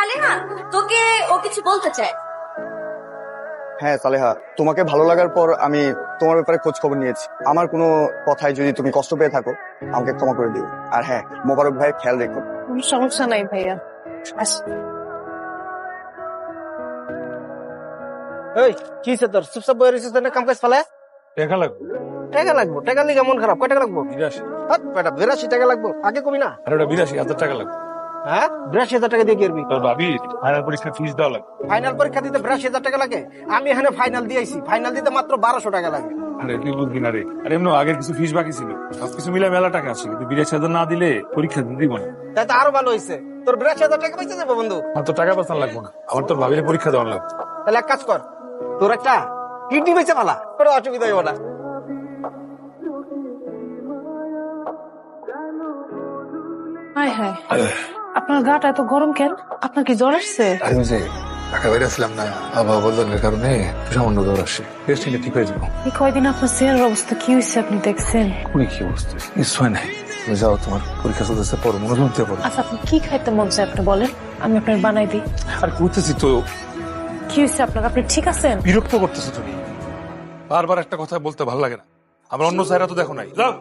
সালেহা, তোকে ও কিছু বলতে চায়। হ্যাঁ সালেহা, তোমাকে ভালো লাগার পর আমি তোমার ব্যাপারে খোঁজ খবর নিয়েছি। আমার কোনো কথায় যদি তুমি কষ্ট পেয়ে থাকো আমাকে ক্ষমা করে দিও। আর হ্যাঁ, মোবারক ভাইয়ের খেয়াল রেখো। কোনো সমস্যা নাই ভাইয়া। এই কি হইছে তোর? চুপচাপ বয়ে রইছিস না, কাম কাজ ফেলে? টাকা লাগবে টাকা লাগবো? টাকা লিগে মন খারাপ? কয় টাকা লাগবো? 82। হাত বেটা, 82 টাকা লাগবো? আগে কবি না? আর ওটা 82,000 টাকা লাগবে। হ্যাঁ, 82,000 টাকা দিয়ে কি করবি? তোর ভাবি ফাইনাল পরীক্ষা ফিস দেওয়া লাগবে। ফাইনাল পরীক্ষা দিতে 82,000 টাকা লাগে? আমি এখানে ফাইনাল দিয়েছি, ফাইনাল দিতে মাত্র 1200 টাকা লাগে। আরে তুই বুঝবি না রে। আর এমনি আগের কিছু ফিস বাকি ছিল, সবকিছু মিলে মেলা টাকা আছে, কিন্তু 82,000 না দিলে পরীক্ষা দিতে দিব না। তাই তো আরো ভালো হয়েছে, তোর 82,000 টাকা পয়সা যাবো বন্ধু। আমার তো টাকা পয়সা লাগবে না, আমার তোর ভাবির পরীক্ষা দেওয়ার লাগবে। তাহলে এক কাজ কর, তোর একটা কিডনি বেচে ফেলা, কোনো অসুবিধা হইব না। হায় হায়, আপনার গাটা এত গরম কেন? আপনার কি জ্বর আসছে? আমি যে ঢাকা বাইরে আসলাম না, আবহাওয়া বদলানোর কারণে সামান্য জ্বর আসে। টেস্ট নিলে ঠিক হয়ে যাবো। এই কয়দিন আপনার চেহারার অবস্থা কি হয়েছে আপনি দেখছেন? খুবই কি অবস্থা, কিছু হয় নাই। তুমি যাও, তোমার পরীক্ষা চলতেছে, পড়ো, মনোযোগ দিয়ে পড়ো। আচ্ছা, আপনি কি খাইতে মন চায় আপনি বলেন, আমি আপনার বানাই দিই। আর করতেছি তো। কি হয়েছে আপনার? আপনি ঠিক আছেন? বিরক্ত করতেছো তুমি, বারবার একটা কথা বলতে ভালো লাগে না। আমার অন্য চাইরা তো দেখো নাই, যাও।